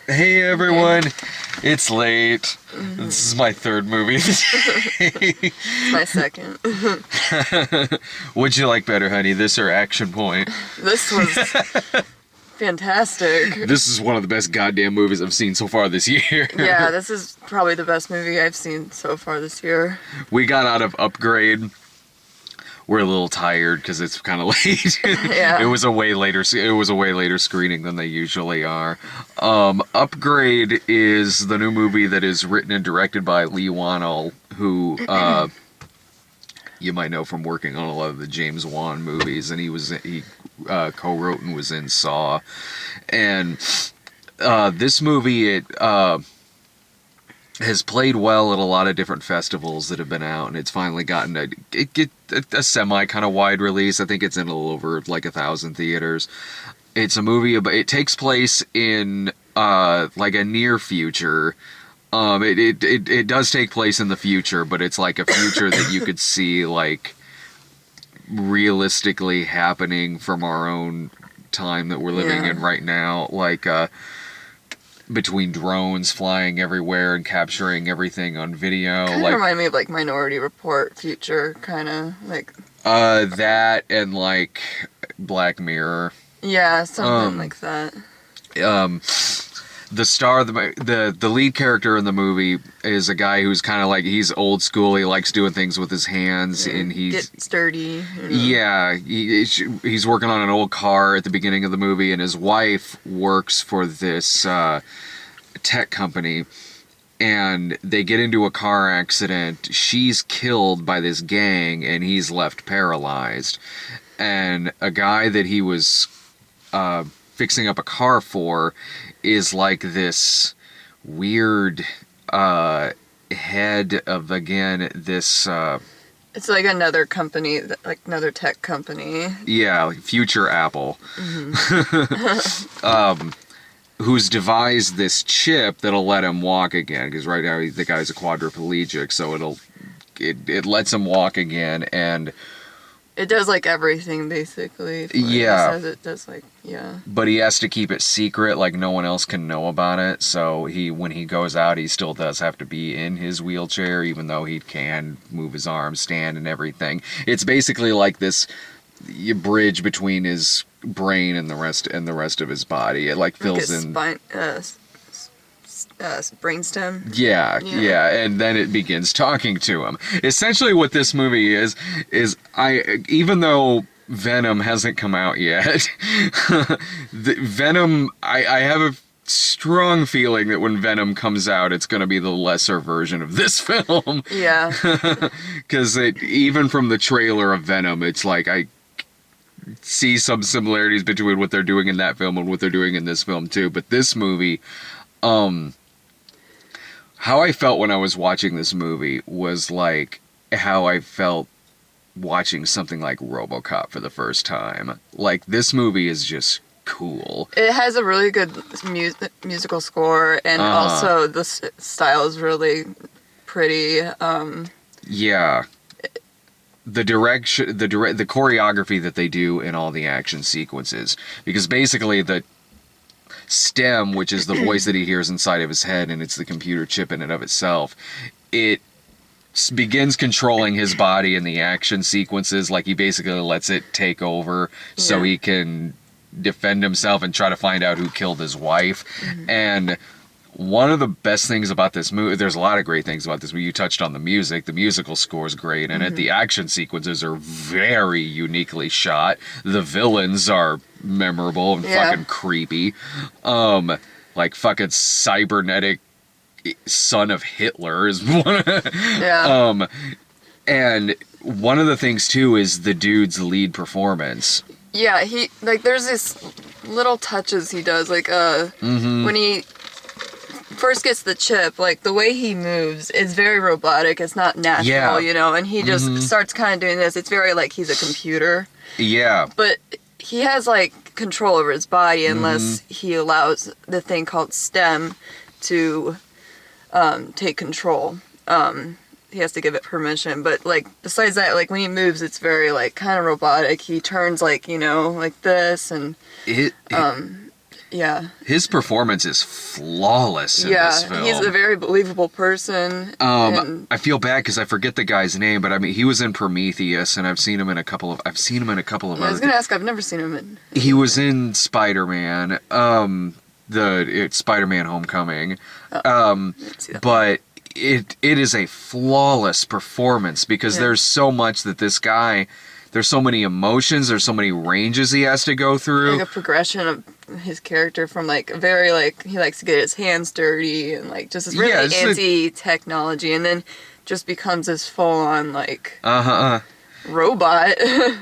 Hey everyone, it's late. This is my third movie of the day. It's my second. What'd you like better, honey? This or Action Point? This was fantastic. This is one of the best goddamn movies I've seen so far this year. Yeah, this is probably the best movie I've seen so far this year. We got out of Upgrade. We're a little tired because it's kind of late. Yeah. It was a way later screening than they usually are. Upgrade is the new movie that is written and directed by Lee Wannell, who you might know from working on a lot of the James Wan movies, and he co-wrote and was in Saw. And this movie has played well at a lot of different festivals that have been out, and it's finally gotten a semi kind of wide release. I think it's in a little over like 1,000 theaters. It's a movie about, it takes place in like a near future. It does take place in the future, but it's like a future that you could see like realistically happening from our own time that we're living in right now, like between drones flying everywhere and capturing everything on video. Kind of like remind me of like Minority Report future, kind of like. That and like Black Mirror. Yeah, something like that. The star of the lead character in the movie is a guy who's kind of like, he's old school. He likes doing things with his hands, and he's get sturdy. You know? Yeah, he's working on an old car at the beginning of the movie, and his wife works for this tech company, and they get into a car accident. She's killed by this gang, and he's left paralyzed. And a guy that he was fixing up a car for is like this weird head of, again, this... It's like another company, like another tech company. Yeah, like Future Apple. Mm-hmm. Who's devised this chip that'll let him walk again, because right now the guy's a quadriplegic, so it lets him walk again, and it does like everything basically. Yeah. It says it does like, yeah. But he has to keep it secret, like no one else can know about it. So when he goes out, he still does have to be in his wheelchair, even though he can move his arms, stand, and everything. It's basically like this bridge between his brain and the rest of his body. It like fills in brainstem. Yeah, and then it begins talking to him. Essentially what this movie is even though Venom hasn't come out yet, Venom, I have a strong feeling that when Venom comes out, it's going to be the lesser version of this film. Yeah. Because even from the trailer of Venom, it's like I see some similarities between what they're doing in that film and what they're doing in this film too. But this movie, how I felt when I was watching this movie was like how I felt watching something like RoboCop for the first time. Like, this movie is just cool. It has a really good musical score, and also the style is really pretty. Yeah. The direction, the choreography that they do in all the action sequences, because basically the stem, which is the voice that he hears inside of his head, and it's the computer chip in and of itself, it begins controlling his body in the action sequences. Like, he basically lets it take over so he can defend himself and try to find out who killed his wife. And one of the best things about this movie, there's a lot of great things about this movie. You touched on the music. The musical score is great in it. The action sequences are very uniquely shot. The villains are memorable and fucking creepy. Like fucking cybernetic son of Hitler is one. And one of the things too is the dude's lead performance. Yeah, he like there's this little touches he does, like when he first gets the chip, like the way he moves is very robotic. It's not natural, you know, and he just starts kind of doing this. It's very like he's a computer. Yeah. But he has like control over his body unless he allows the thing called STEM to take control. He has to give it permission, but like besides that, like when he moves, it's very like kind of robotic. He turns like, you know, like this, and Yeah. His performance is flawless in this film. He's a very believable person. I feel bad because I forget the guy's name, but I mean, he was in Prometheus, and I've seen him in a couple of I was gonna ask. I've never seen him in. He was in Spider-Man, it's Spider-Man: Homecoming, but it is a flawless performance because there's so much that this guy. There's so many emotions, there's so many ranges he has to go through. Like a progression of his character from like very like he likes to get his hands dirty and like just this really anti-technology and then just becomes this full-on like robot.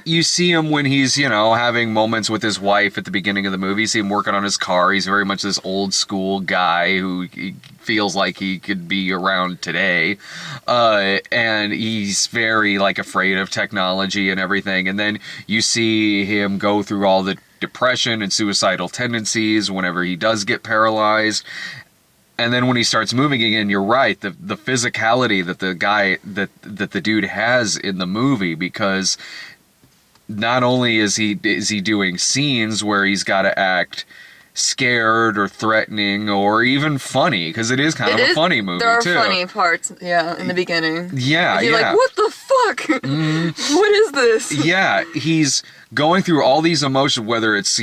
You see him when he's, having moments with his wife at the beginning of the movie. You see him working on his car. He's very much this old school guy who he feels like he could be around today. And he's very like afraid of technology and everything. And then you see him go through all the depression and suicidal tendencies whenever he does get paralyzed. And then when he starts moving again, you're right, the physicality that the dude has in the movie, because not only is he doing scenes where he's got to act scared or threatening or even funny, because it is kind of a funny movie too. There are funny parts, in the beginning. Yeah, you're like, what the fuck? What is this? Yeah, he's going through all these emotions, whether it's,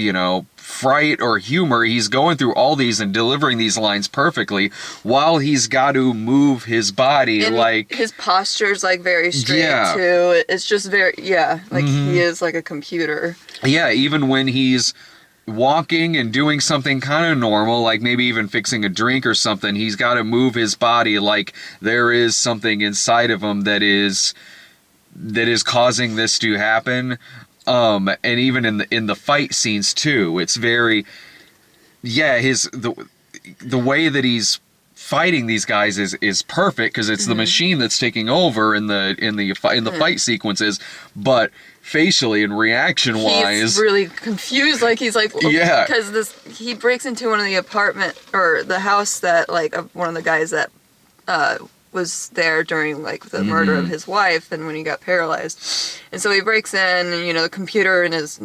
fright or humor. He's going through all these and delivering these lines perfectly while he's got to move his body and like... his posture's like very straight too. It's just very, he is like a computer. Yeah, even when he's walking and doing something kind of normal, like maybe even fixing a drink or something, he's got to move his body like there is something inside of him that is causing this to happen. And even in the fight scenes too, it's very, the way that he's fighting these guys is perfect because it's the machine that's taking over in the fight sequences, but facially and reaction wise, he's really confused. Like he's like, because he breaks into one of the apartment or the house that like one of the guys that was there during like the murder of his wife and when he got paralyzed, and so he breaks in and the computer in his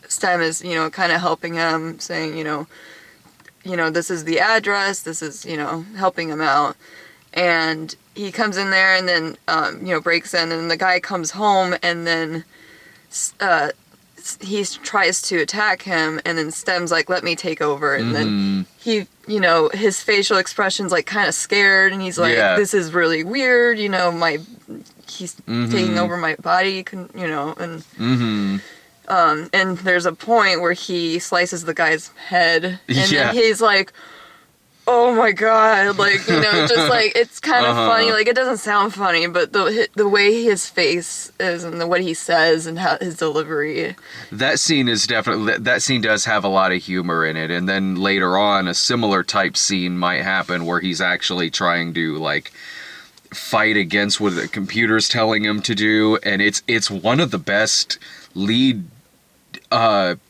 STEM is kind of helping him, saying this is the address, this is helping him out, and he comes in there and then breaks in, and the guy comes home and then he tries to attack him, and then STEM's like, let me take over, and then he his facial expression's like kind of scared, and he's like, this is really weird, he's taking over my body, and there's a point where he slices the guy's head, and then he's like, oh my god, like, just like, it's kind of funny, like, it doesn't sound funny, but the way his face is and what he says and how his delivery. That scene does have a lot of humor in it, and then later on, a similar type scene might happen where he's actually trying to, like, fight against what the computer's telling him to do, and it's one of the best lead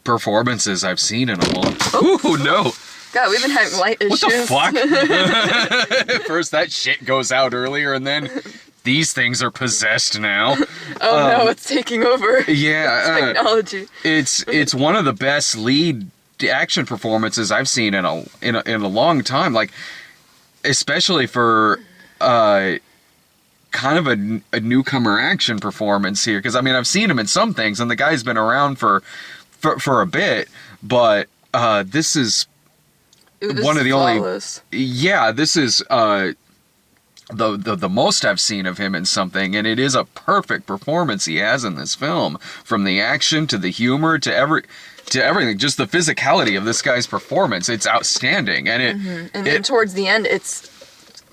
performances I've seen in a long time. Ooh, no! God, we've been having light issues. What the fuck? First that shit goes out earlier, and then these things are possessed now. Oh no, it's taking over. Yeah. Technology. It's one of the best lead action performances I've seen in a long time. Like, especially for kind of a newcomer action performance here. Because, I mean, I've seen him in some things, and the guy's been around for a bit, but this is... one of the flawless. This is the most I've seen of him in something, and it is a perfect performance he has in this film, from the action to the humor to everything. Just the physicality of this guy's performance, it's outstanding. And then towards the end, it's,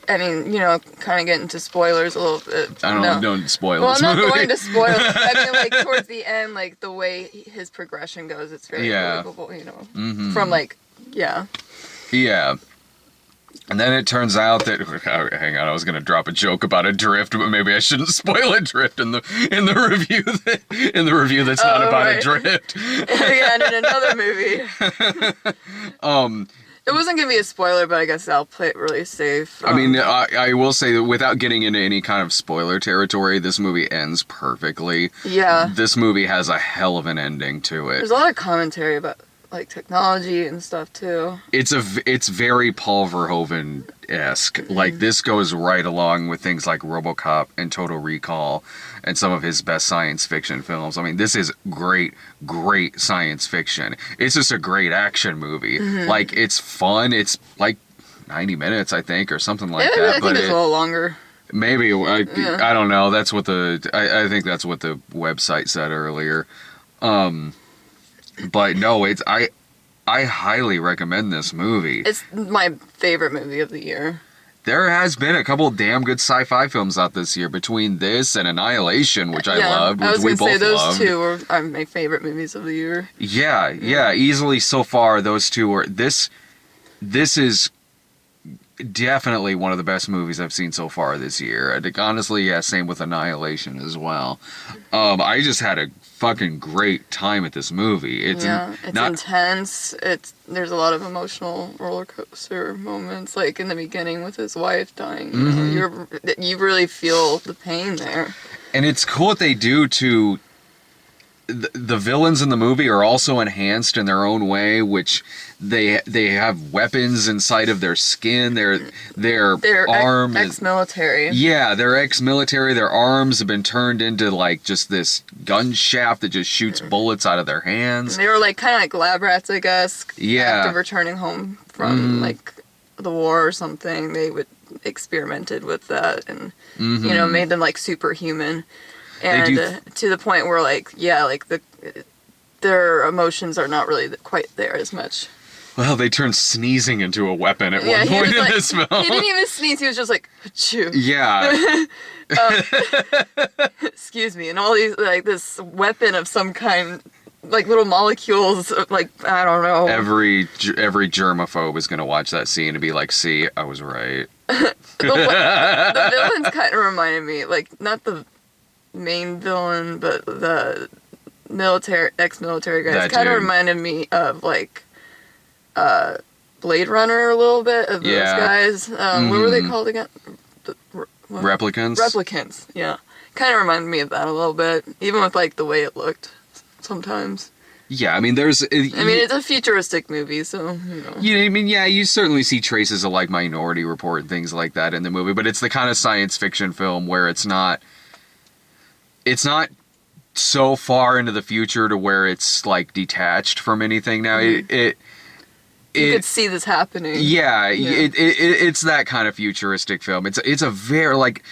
I mean, kind of getting into spoilers a little bit. Don't spoil well, this I'm not movie. going to spoil it. I mean, like, towards the end, like, the way his progression goes, it's very believable, From, like, Yeah. And then it turns out that... hang on, I was going to drop a joke about Adrift, but maybe I shouldn't spoil Adrift in the review that's not about Adrift. And in another movie. It wasn't going to be a spoiler, but I guess I'll play it really safe. I mean, I will say that without getting into any kind of spoiler territory, this movie ends perfectly. Yeah. This movie has a hell of an ending to it. There's a lot of commentary about like technology and stuff too. It's very Paul Verhoeven-esque. Like, this goes right along with things like RoboCop and Total Recall and some of his best science fiction films. I mean, this is great science fiction. It's just a great action movie. Like, it's fun. It's like 90 minutes, I think, or something like that. I think it's a little longer. Maybe. I don't know. That's what I think that's what the website said earlier. But no, I highly recommend this movie. It's my favorite movie of the year. There has been a couple damn good sci-fi films out this year, between this and Annihilation, which I loved, which we both loved. I was gonna say those two are my favorite movies of the year. Yeah, easily so far. Those two are this is definitely one of the best movies I've seen so far this year. I think, honestly, yeah, same with Annihilation as well. I just had a fucking great time at this movie. It's intense. There's a lot of emotional roller coaster moments, like in the beginning with his wife dying. You really feel the pain there. And it's cool what they do to the villains in the movie are also enhanced in their own way, which they have weapons inside of their skin. Their arm ex-military. Yeah, they're ex-military. Their arms have been turned into like just this gun shaft that just shoots bullets out of their hands. And they were like kind of like lab rats, I guess. Yeah. After returning home from like the war or something, they would experimented with that and made them like superhuman. And to the point where, like, their emotions are not really quite there as much. Well, they turned sneezing into a weapon at one point in this film. He didn't even sneeze. He was just like, achoo. Yeah. Excuse me. And all these, like, this weapon of some kind, like little molecules, like, I don't know. Every germaphobe is going to watch that scene and be like, see, I was right. The villains kind of reminded me, like, not the main villain, but the ex-military guys kind of reminded me of like Blade Runner a little bit of those guys. What were they called again? Replicants. Replicants. Yeah, kind of reminded me of that a little bit, even with like the way it looked sometimes. Yeah, I mean, it's a futuristic movie, so, you certainly see traces of like Minority Report and things like that in the movie, but it's the kind of science fiction film where it's not so far into the future to where it's like detached from anything now. You could see this happening. Yeah. It's that kind of futuristic film. It's a very like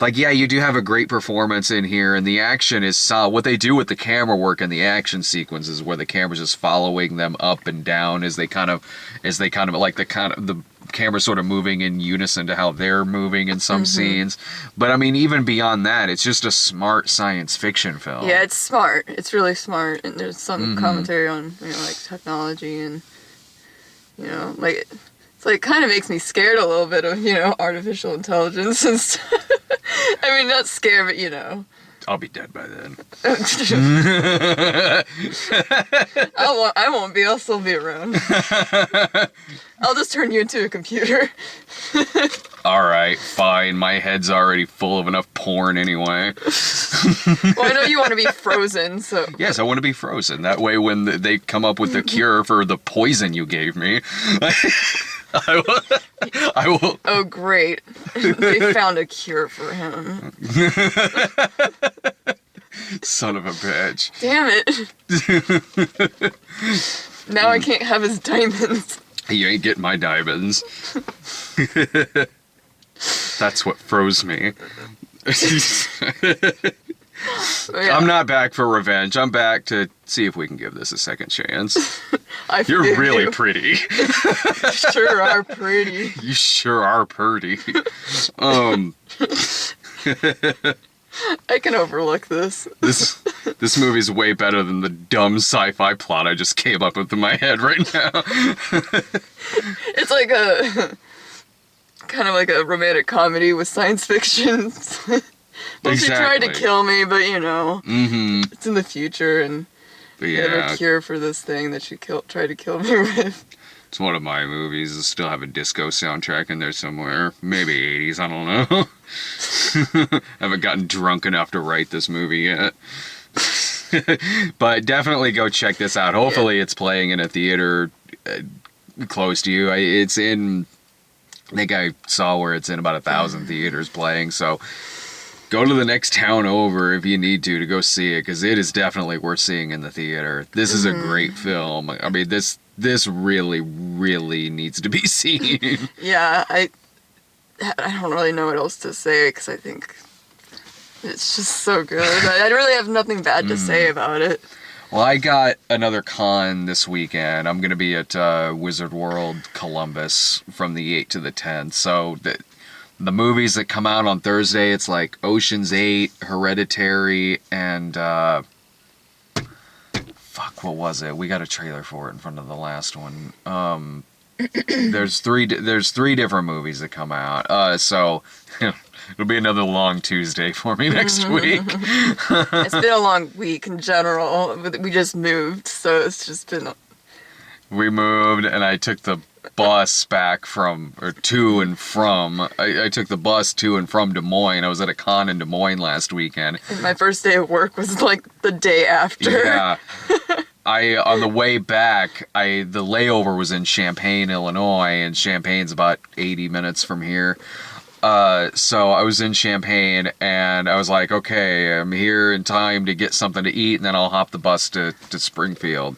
you do have a great performance in here, and the action is solid. What they do with the camera work and the action sequences, where the camera's just following them up and down as they kind of like the camera sort of moving in unison to how they're moving in some scenes. But I mean, even beyond that, it's just a smart science fiction film. Yeah, it's smart. It's really smart, and there's some commentary on like technology and like it's like kind of makes me scared a little bit of artificial intelligence and stuff. I mean, not scared, but I'll be dead by then. I won't be. I'll still be around. I'll just turn you into a computer. Alright, fine. My head's already full of enough porn anyway. Well, I know you want to be frozen, so... Yes, I want to be frozen. That way when they come up with the cure for the poison you gave me, I will... Oh, great. They found a cure for him. Son of a bitch. Damn it. Now I can't have his diamonds. You ain't getting my diamonds. That's what froze me. I'm not back for revenge. I'm back to see if we can give this a second chance. You're really pretty. You sure are pretty. You sure are pretty. I can overlook this. This movie's way better than the dumb sci-fi plot I just came up with in my head right now. It's like kind of like a romantic comedy with science fiction. Well, she tried to kill me, but it's in the future, and they have a cure for this thing that she tried to kill me with. It's one of my movies. I still have a disco soundtrack in there somewhere. Maybe 80s, I don't know. I haven't gotten drunk enough to write this movie yet. But definitely go check this out. Hopefully it's playing in a theater close to you. It's in, I think I saw where it's in about 1,000 theaters playing, so go to the next town over if you need to go see it, because it is definitely worth seeing in the theater. This is a great film. I mean, this really, really needs to be seen. Yeah, I don't really know what else to say, because I think it's just so good. I really have nothing bad to say about it. Well, I got another con this weekend. I'm going to be at Wizard World Columbus from the 8th to the 10th. So the movies that come out on Thursday, it's like Ocean's 8, Hereditary, and what was it? We got a trailer for it in front of the last one. There's three different movies that come out. So it'll be another long Tuesday for me next week. It's been a long week in general. We just moved, so it's just been... We moved, and I took the bus back to and from. I took the bus to and from Des Moines. I was at a con in Des Moines last weekend. And my first day of work was like the day after. Yeah. On the way back, the layover was in Champaign, Illinois, and Champaign's about 80 minutes from here. So I was in Champaign, and I was like, okay, I'm here in time to get something to eat, and then I'll hop the bus to Springfield.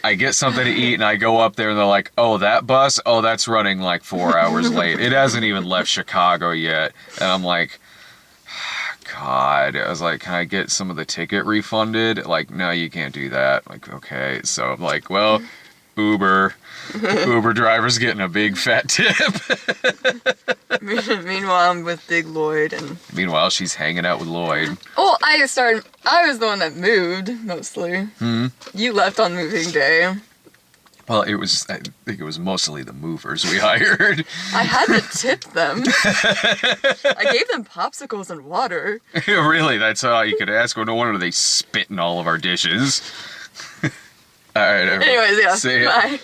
I get something to eat, and I go up there, and they're like, oh, that bus? Oh, that's running like 4 hours late. It hasn't even left Chicago yet. And I'm like, God. I was like, can I get some of the ticket refunded? Like, no, you can't do that. Like, okay. So I'm like, well, Uber driver's getting a big fat tip. Meanwhile, I'm with Big Lloyd, and meanwhile, she's hanging out with Lloyd. Oh, I was the one that moved mostly. You left on moving day. Well, I think it was mostly the movers we hired. I had to tip them. I gave them popsicles and water. Really, that's all you could ask for. No wonder they spit in all of our dishes. All right, everyone. Anyways, yeah. See ya. Bye.